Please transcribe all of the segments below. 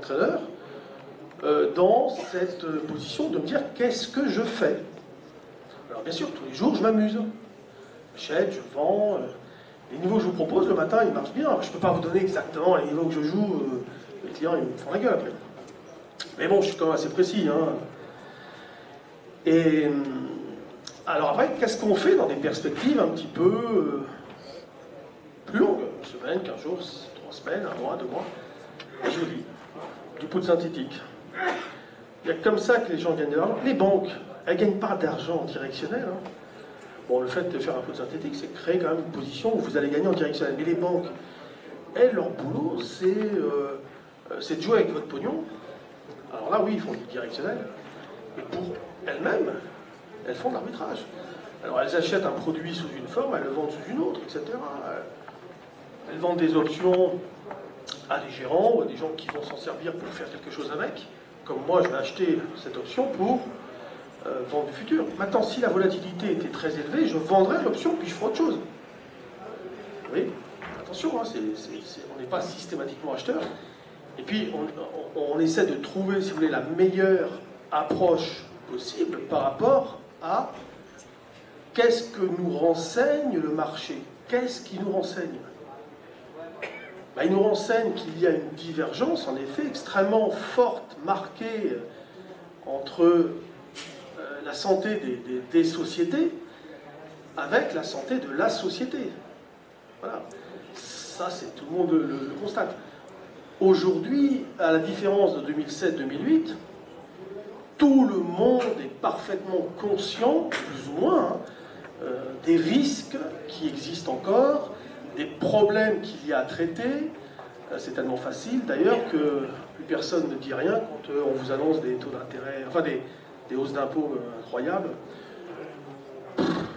trader, dans cette position de me dire qu'est-ce que je fais. Alors bien sûr, tous les jours, je m'amuse. J'achète, je vends. Les niveaux que je vous propose le matin, ils marchent bien. Je ne peux pas vous donner exactement les niveaux que je joue. Les clients, ils me font la gueule après. Mais bon, je suis quand même assez précis. Hein. Et alors après, qu'est-ce qu'on fait dans des perspectives un petit peu plus longues? Une semaine, 15 jours, 3 semaines, 1 mois, 2 mois. Et je vous dis, du poudre synthétique. Il y a comme ça que les gens gagnent de l'argent. Les banques, elles ne gagnent pas d'argent en directionnel. Hein. Bon, le fait de faire un poudre synthétique, c'est créer quand même une position où vous allez gagner en directionnel. Mais les banques, elles, leur boulot, c'est de jouer avec votre pognon. Alors là, oui, ils font du directionnel. Et pour elles-mêmes, elles font de l'arbitrage. Alors elles achètent un produit sous une forme, elles le vendent sous une autre, etc. Elles vendent des options à des gérants ou à des gens qui vont s'en servir pour faire quelque chose avec. Comme moi, je vais acheter cette option pour vendre du futur. Maintenant, si la volatilité était très élevée, je vendrais l'option puis je ferai autre chose. Oui, attention, hein, on n'est pas systématiquement acheteur. Et puis, on essaie de trouver, si vous voulez, la meilleure approche possible par rapport à qu'est-ce que nous renseigne le marché. Qu'est-ce qui nous renseigne? Ben, il nous renseigne qu'il y a une divergence, en effet, extrêmement forte, marquée entre la santé des sociétés avec la santé de la société. Voilà. Ça, tout le monde le constate. Aujourd'hui, à la différence de 2007-2008, tout le monde est parfaitement conscient, plus ou moins, hein, des risques qui existent encore, des problèmes qu'il y a à traiter. C'est tellement facile, d'ailleurs, que plus personne ne dit rien quand on vous annonce des taux d'intérêt, enfin des hausses d'impôts incroyables.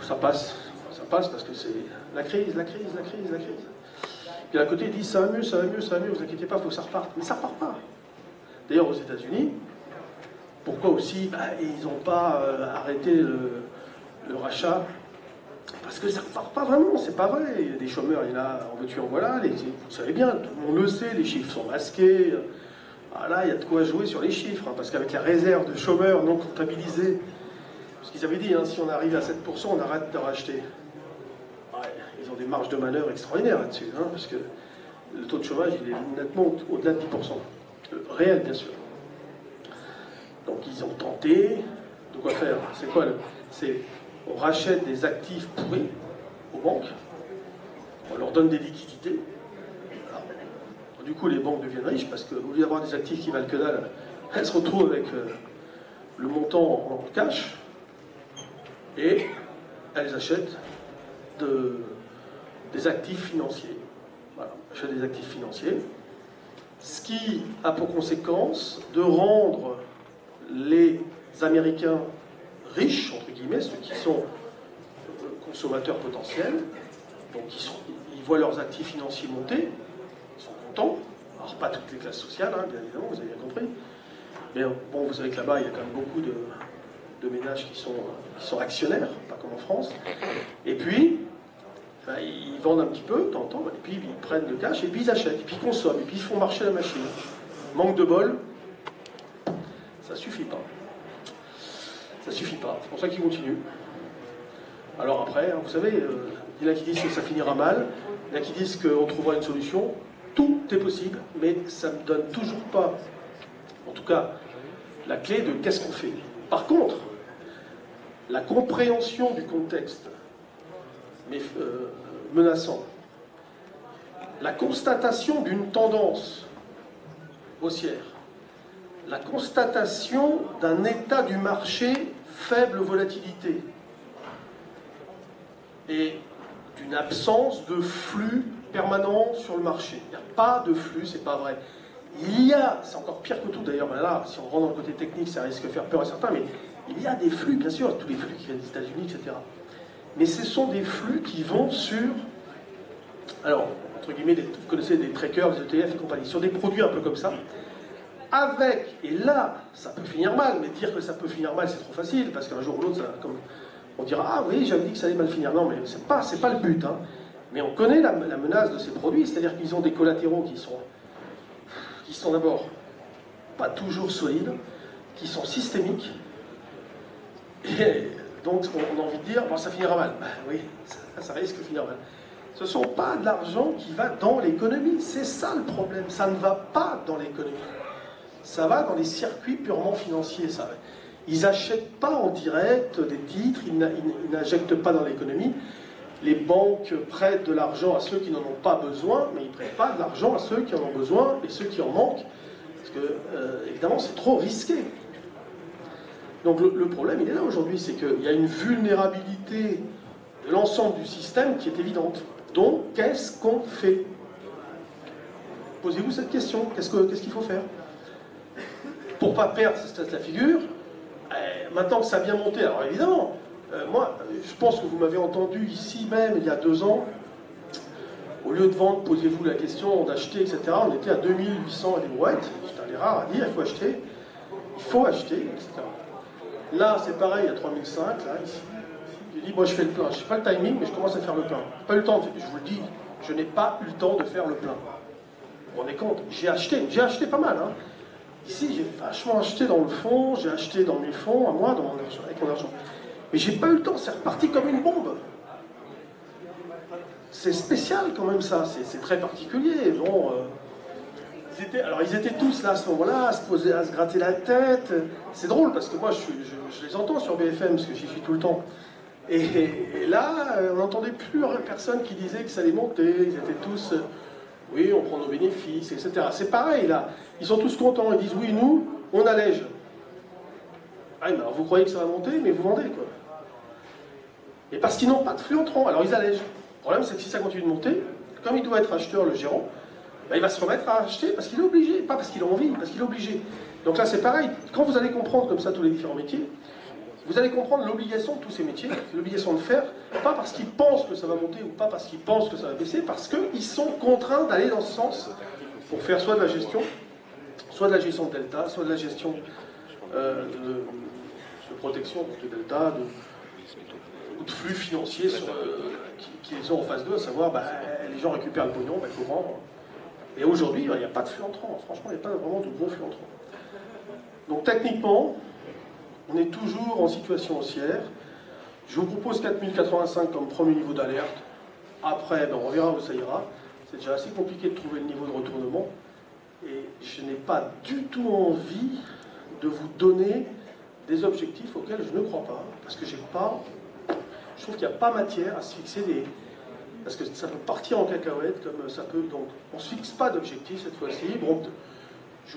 Ça passe parce que c'est la crise. Puis à côté, ils disent ça va mieux, vous inquiétez pas, il faut que ça reparte. Mais ça repart pas. D'ailleurs, aux États-Unis, pourquoi aussi ils n'ont pas arrêté le rachat? Parce que ça repart pas vraiment, c'est pas vrai. Il y a des chômeurs, il y en a en veux-tu en voilà. Vous savez bien, tout le monde le sait, les chiffres sont masqués. Là, il y a de quoi jouer sur les chiffres, hein, parce qu'avec la réserve de chômeurs non comptabilisés, parce qu'ils avaient dit, hein, si on arrive à 7%, on arrête de racheter. Ouais, ils ont des marges de manœuvre extraordinaires là-dessus, hein, parce que le taux de chômage, il est nettement au-delà de 10%. Réel, bien sûr. Donc ils ont tenté. De quoi faire? C'est quoi? On rachète des actifs pourris aux banques, on leur donne des liquidités. Alors, du coup, les banques deviennent riches parce qu'au lieu d'avoir des actifs qui valent que dalle, elles se retrouvent avec le montant en cash et elles achètent des actifs financiers. Voilà, achètent des actifs financiers. Ce qui a pour conséquence de rendre les Américains riches, entre guillemets, ceux qui sont consommateurs potentiels, donc ils voient leurs actifs financiers monter, ils sont contents, alors pas toutes les classes sociales, hein, bien évidemment, vous avez bien compris, mais bon, vous savez que là-bas, il y a quand même beaucoup de ménages qui sont actionnaires, pas comme en France, et puis, ils vendent un petit peu, de temps en temps, et puis ils prennent le cash, et puis ils achètent, et puis ils consomment, et puis ils font marcher la machine. Manque de bol, ça suffit pas. Ça suffit pas, c'est pour ça qu'ils continuent. Alors après, hein, vous savez, il y en a qui disent que ça finira mal, il y en a qui disent qu'on trouvera une solution. Tout est possible, mais ça ne me donne toujours pas, en tout cas, la clé de qu'est-ce qu'on fait. Par contre, la compréhension du contexte menaçant, la constatation d'une tendance haussière, la constatation d'un état du marché faible volatilité et d'une absence de flux permanent sur le marché. Il n'y a pas de flux, c'est pas vrai. Il y a, c'est encore pire que tout d'ailleurs, là, si on rentre dans le côté technique, ça risque de faire peur à certains, mais il y a des flux, bien sûr, tous les flux qui viennent des États-Unis, etc. Mais ce sont des flux qui vont sur, alors, entre guillemets, vous connaissez des trackers, des ETF et compagnie, sur des produits un peu comme ça, avec, et là, ça peut finir mal, mais dire que ça peut finir mal, c'est trop facile, parce qu'un jour ou l'autre, on dira, ah oui, j'avais dit que ça allait mal finir. Non, mais c'est pas le but, hein. Mais on connaît la menace de ces produits, c'est-à-dire qu'ils ont des collatéraux qui sont d'abord pas toujours solides, qui sont systémiques. Et donc on a envie de dire, bon, ça finira mal. Ben, oui, ça risque de finir mal. Ce ne sont pas de l'argent qui va dans l'économie, c'est ça le problème. Ça ne va pas dans l'économie. Ça va dans les circuits purement financiers. Ça. Ils n'achètent pas en direct des titres, ils n'injectent pas dans l'économie. Les banques prêtent de l'argent à ceux qui n'en ont pas besoin, mais ils ne prêtent pas de l'argent à ceux qui en ont besoin et ceux qui en manquent, parce que, évidemment, c'est trop risqué. Donc le problème, il est là aujourd'hui, c'est qu'il y a une vulnérabilité de l'ensemble du système qui est évidente. Donc, qu'est-ce qu'on fait? Posez-vous cette question, qu'est-ce qu'il faut faire? Pour ne pas perdre cette la figure, maintenant que ça a bien monté, alors évidemment, moi, je pense que vous m'avez entendu ici même, il y a 2 ans, au lieu de vendre, posez-vous la question d'acheter, etc. On était à 2800 à des brouettes, c'était les rares à dire, il faut acheter, etc. Là, c'est pareil, à 3005, là, ici. J'ai dit, moi je fais le plein, je n'ai pas le timing, mais je commence à faire le plein. Pas eu le temps, je vous le dis, je n'ai pas eu le temps de faire le plein. Vous vous rendez compte? J'ai acheté pas mal, hein. Ici, j'ai vachement acheté dans le fond, j'ai acheté dans mes fonds, à moi, dans mon argent, avec mon argent. Mais j'ai pas eu le temps, c'est reparti comme une bombe. C'est spécial quand même ça, c'est très particulier. Bon, ils étaient tous là à ce moment-là, à se gratter la tête. C'est drôle parce que moi je les entends sur BFM parce que j'y suis tout le temps. Et là, on n'entendait plus personne qui disait que ça allait monter. Ils étaient tous, oui, on prend nos bénéfices, etc. C'est pareil là. Ils sont tous contents. Ils disent oui, nous, on allège. Ah, mais alors vous croyez que ça va monter, mais vous vendez quoi. Et parce qu'ils n'ont pas de flux entrant, alors ils allègent. Le problème, c'est que si ça continue de monter, comme il doit être acheteur, le gérant, ben, il va se remettre à acheter parce qu'il est obligé, pas parce qu'il a envie, parce qu'il est obligé. Donc là, c'est pareil. Quand vous allez comprendre comme ça tous les différents métiers, vous allez comprendre l'obligation de tous ces métiers, l'obligation de faire, pas parce qu'ils pensent que ça va monter ou pas parce qu'ils pensent que ça va baisser, parce qu'ils sont contraints d'aller dans ce sens pour faire soit de la gestion de delta, soit de la gestion de protection contre le delta, ou de flux financiers qu'ils ont en face d'eux, à savoir, bah, les gens récupèrent le pognon, bah, il faut vendre. Et aujourd'hui, il n'y a pas de flux entrant. Franchement, il n'y a pas vraiment de gros flux entrant. Donc techniquement, on est toujours en situation haussière. Je vous propose 4085 comme premier niveau d'alerte. Après, ben, on verra où ça ira. C'est déjà assez compliqué de trouver le niveau de retournement. Et je n'ai pas du tout envie de vous donner des objectifs auxquels je ne crois pas. Parce que je trouve qu'il n'y a pas matière à se fixer des... Parce que ça peut partir en cacahuète, comme ça peut... Donc, on ne se fixe pas d'objectif cette fois-ci. Bon,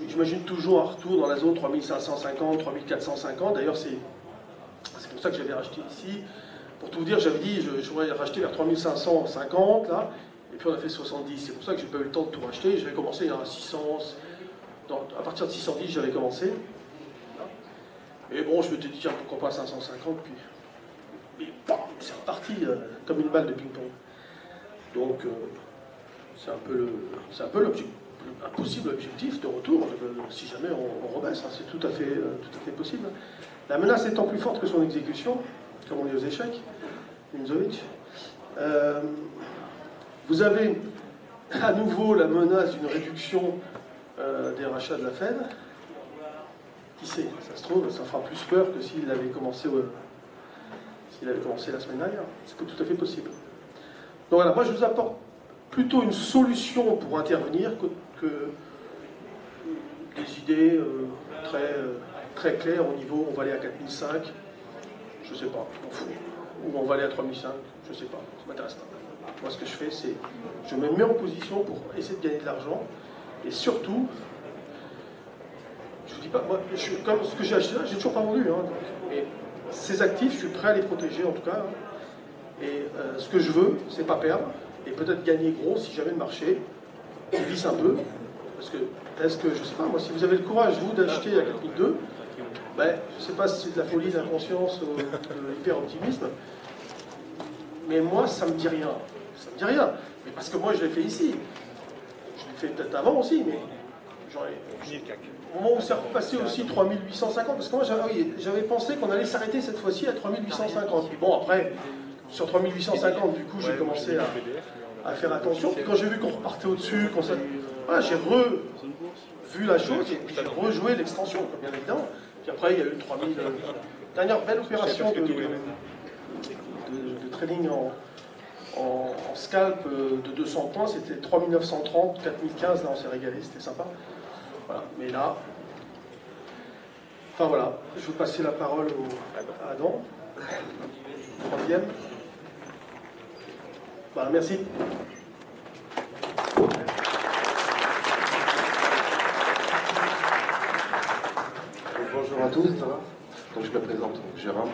j'imagine toujours un retour dans la zone 3550, 3450. D'ailleurs, c'est pour ça que j'avais racheté ici. Pour tout vous dire, j'avais dit je voudrais racheter vers 3550, là. Et puis on a fait 70. C'est pour ça que j'ai pas eu le temps de tout racheter. J'avais commencé à 600. À partir de 610, j'avais commencé. Et bon, je m'étais dit, tiens, pourquoi pas 550, puis... Et c'est reparti comme une balle de ping-pong. Donc, c'est un peu un possible objectif de retour, si jamais on rebaisse, hein, c'est tout à fait possible. La menace étant plus forte que son exécution, comme on dit aux échecs, Nimzowitsch, vous avez à nouveau la menace d'une réduction des rachats de la Fed. Qui sait, ça se trouve, ça fera plus peur que s'il avait commencé la semaine dernière. C'est tout à fait possible. Donc voilà, moi je vous apporte plutôt une solution pour intervenir que des idées très claires au niveau on va aller à 4005, je sais pas, je m'en fous. Ou on va aller à 3005, je sais pas, ça m'intéresse pas. Moi ce que je fais, c'est je me mets en position pour essayer de gagner de l'argent et surtout, je vous dis pas, moi, comme ce que j'ai acheté là, j'ai toujours pas vendu. Hein, mais ces actifs, je suis prêt à les protéger en tout cas. Hein, et ce que je veux, c'est pas perdre et peut-être gagner gros si jamais le marché glisse un peu. Parce que, je sais pas, moi, si vous avez le courage, vous, d'acheter à 4002, ben, je sais pas si c'est de la folie, de l'inconscience ou de l'hyper-optimisme, mais moi, ça me dit rien. Ça me dit rien. Mais parce que moi, je l'ai fait ici. Je l'ai fait peut-être avant aussi, mais au moment où c'est repassé aussi 3850, parce que moi j'avais pensé qu'on allait s'arrêter cette fois-ci à 3850. Puis bon, après, sur 3850, du coup, j'ai commencé à faire attention. Puis quand j'ai vu qu'on repartait au-dessus, voilà, j'ai vu la chose et puis j'ai rejoué l'extension, bien évidemment. Puis après, il y a eu 3000. Dernière belle opération de trading en scalp de 200 points, c'était 3930, 4015, là on s'est régalé, c'était sympa. Voilà, mais là. Enfin voilà, je vais passer la parole à Adam. Troisième. Voilà, merci. Bonjour à tous, ça va? Donc je me présente, Jérôme,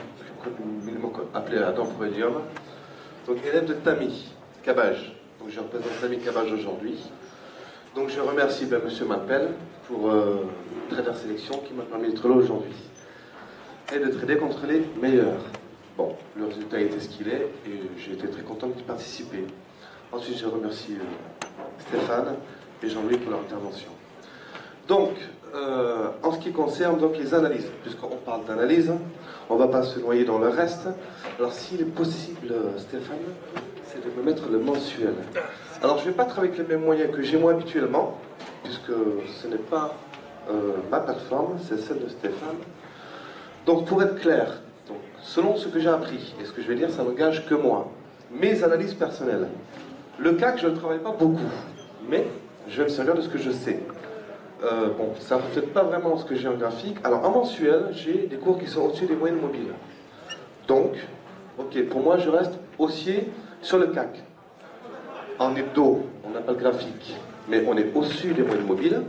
appelé Adam Provédium. Donc élève de Tami Cabage. Donc je représente Tami Cabage aujourd'hui. Donc je remercie Monsieur Malpel pour Trader Sélection qui m'a permis d'être là aujourd'hui et de trader contre les meilleurs. Bon, le résultat était ce qu'il est et j'ai été très content d'y participer. Ensuite je remercie Stéphane et Jean-Louis pour leur intervention. Donc, en ce qui concerne donc, les analyses, puisqu'on parle d'analyse, on ne va pas se noyer dans le reste. Alors s'il est possible, Stéphane, c'est de me mettre le mensuel. Alors je ne vais pas travailler avec les mêmes moyens que j'ai moi habituellement, puisque ce n'est pas ma plateforme, c'est celle de Stéphane. Donc pour être clair, donc, selon ce que j'ai appris, et ce que je vais dire, ça n'engage que moi, mes analyses personnelles. Le CAC, je ne travaille pas beaucoup, mais je vais me servir de ce que je sais. Bon, ça ne reflète pas vraiment ce que j'ai en graphique. Alors en mensuel, j'ai des cours qui sont au-dessus des moyennes mobiles. Donc, ok, pour moi, je reste haussier sur le CAC. En hebdo, on n'a pas le graphique, mais on est au-dessus des moyennes mobiles,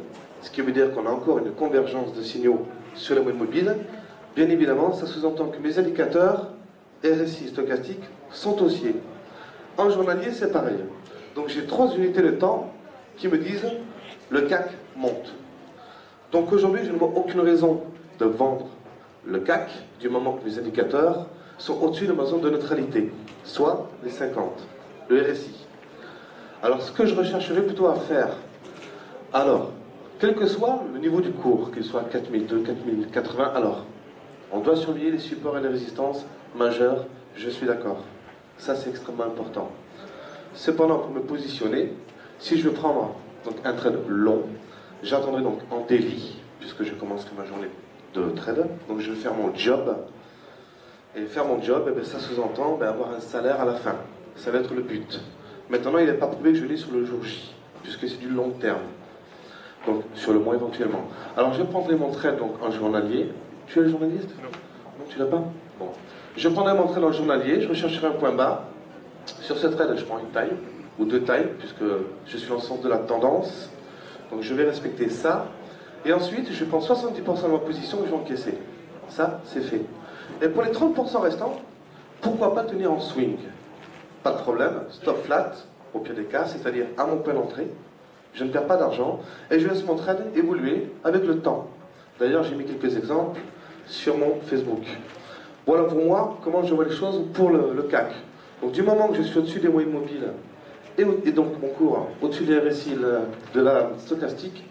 ce qui veut dire qu'on a encore une convergence de signaux sur les moyennes mobiles. Bien évidemment, ça sous-entend que mes indicateurs RSI stochastiques sont haussiers. En journalier, c'est pareil. Donc j'ai 3 unités de temps qui me disent le CAC monte. Donc aujourd'hui, je ne vois aucune raison de vendre le CAC du moment que mes indicateurs sont au-dessus de ma zone de neutralité, soit les 50, le RSI. Alors ce que je rechercherais plutôt à faire, alors, quel que soit le niveau du cours, qu'il soit 4002, 4080, alors, on doit surveiller les supports et les résistances majeures, je suis d'accord. Ça, c'est extrêmement important. Cependant, pour me positionner, si je veux prendre donc, un trade long, j'attendrai donc en daily, puisque je commencerai ma journée de trade, donc je vais faire mon job. Et faire mon job, eh bien, ça sous-entend avoir un salaire à la fin. Ça va être le but. Maintenant, il n'est pas prouvé que je l'ai sur le jour J, puisque c'est du long terme. Donc, sur le mois éventuellement. Alors, je prendrai mon trade donc, en journalier. Tu es le journaliste? Non. Non, tu l'as pas? Bon. Je prendrai mon trade en journalier, je rechercherai un point bas. Sur ce trade, je prends une taille, ou 2 tailles, puisque je suis dans le sens de la tendance. Donc, je vais respecter ça. Et ensuite, je prends 70% de ma position et je vais encaisser. Ça, c'est fait. Et pour les 30% restants, pourquoi pas tenir en swing? Pas de problème, stop flat, au pire des cas, c'est-à-dire à mon point d'entrée. Je ne perds pas d'argent et je laisse mon trade évoluer avec le temps. D'ailleurs, j'ai mis quelques exemples sur mon Facebook. Voilà pour moi comment je vois les choses pour le CAC. Donc du moment que je suis au-dessus des moyennes mobiles et donc mon cours au-dessus des RSI de la stochastique,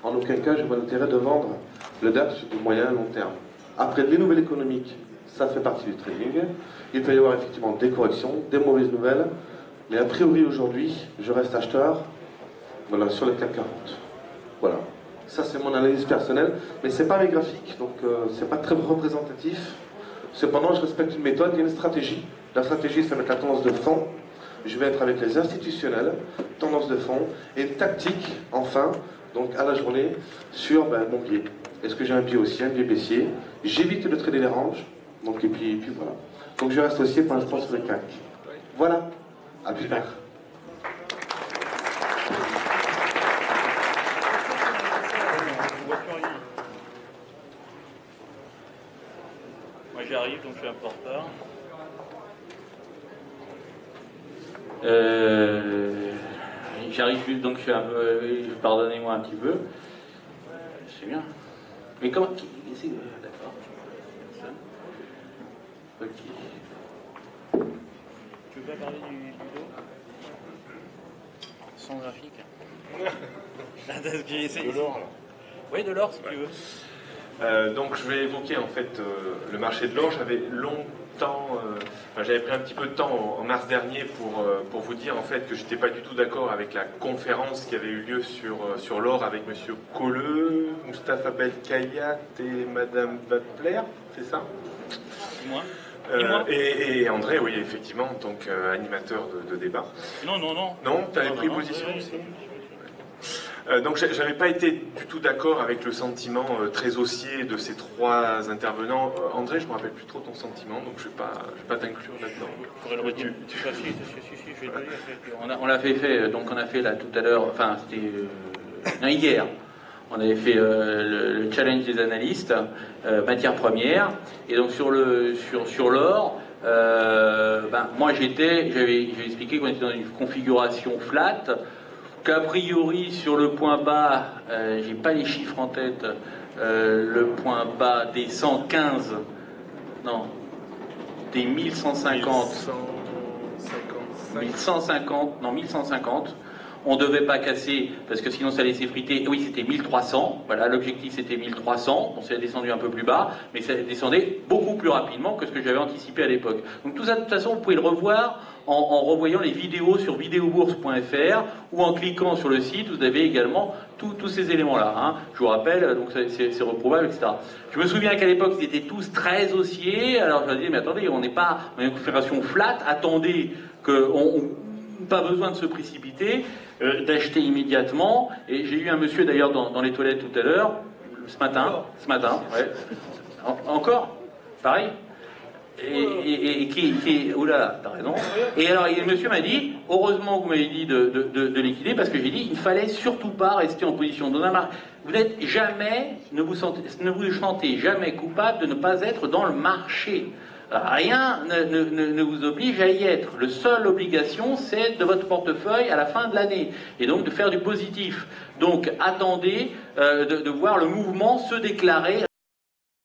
en aucun cas je vois l'intérêt de vendre le DAX sur du moyen long terme. Après les nouvelles économiques, ça fait partie du trading. Il peut y avoir effectivement des corrections, des mauvaises nouvelles, mais a priori aujourd'hui, je reste acheteur. Voilà, sur le CAC 40. Voilà. Ça, c'est mon analyse personnelle, mais ce n'est pas mes graphiques, donc ce n'est pas très représentatif. Cependant, je respecte une méthode, il y a une stratégie. La stratégie, c'est mettre la tendance de fond. Je vais être avec les institutionnels, tendance de fond, et une tactique, enfin, donc à la journée, sur mon pied. Est-ce que j'ai un pied haussier, un pied baissier? J'évite de trader les ranges, donc, et puis voilà. Donc je reste haussier pour l'instant sur le CAC. Voilà, à plus tard. Moi j'arrive, donc je suis un porteur. J'arrive, donc je suis un peu. Pardonnez-moi un petit peu. C'est bien. Mais comment. D'accord. Ok. Tu veux pas parler du dos? Sans graphique. De l'or alors. Oui, de l'or si tu veux. Donc je vais évoquer en fait le marché de l'or. J'avais long temps, j'avais pris un petit peu de temps en mars dernier pour vous dire en fait que j'étais pas du tout d'accord avec la conférence qui avait eu lieu sur l'or avec Monsieur Colleux, Moustapha Belkayat et Madame Vapler, c'est ça? Dis-moi. Et André, oui, effectivement, donc animateur de débat. Non. Non, tu avais pris position aussi. Donc j'avais pas été du tout d'accord avec le sentiment très haussier de ces trois intervenants. André, je me rappelle plus trop ton sentiment, donc je vais pas t'inclure là-dedans. Je pourrais le redire. Si, je vais le dire. On l'a fait, donc on a fait là tout à l'heure, enfin c'était hier. On avait fait le challenge des analystes, matières premières, et donc sur l'or, moi j'avais expliqué qu'on était dans une configuration flat, qu'a priori sur le point bas, j'ai pas les chiffres en tête, le point bas des 115, non, des 1150, 1150, on ne devait pas casser, parce que sinon ça laissait friter. Oui, c'était 1300. Voilà, l'objectif c'était 1300. On s'est descendu un peu plus bas, mais ça descendait beaucoup plus rapidement que ce que j'avais anticipé à l'époque. Donc tout ça, de toute façon, vous pouvez le revoir en revoyant les vidéos sur videobourse.fr ou en cliquant sur le site. Vous avez également tous ces éléments-là. Hein. Je vous rappelle, donc c'est reprouvable, etc. Je me souviens qu'à l'époque, ils étaient tous très haussiers. Alors je leur disais, mais attendez, on n'est pas en une configuration flat. Attendez qu'on pas besoin de se précipiter, d'acheter immédiatement. Et j'ai eu un monsieur d'ailleurs dans les toilettes tout à l'heure, ce matin, ouais. Encore, pareil. Et qui oh là là, t'as raison. Et alors le monsieur m'a dit, heureusement que vous m'avez dit de liquider, parce que j'ai dit, il fallait surtout pas rester en position de vous n'êtes jamais, ne vous sentez jamais coupable de ne pas être dans le marché. Rien ne vous oblige à y être. La seule obligation, c'est de votre portefeuille à la fin de l'année. Et donc de faire du positif. Donc attendez de voir le mouvement se déclarer.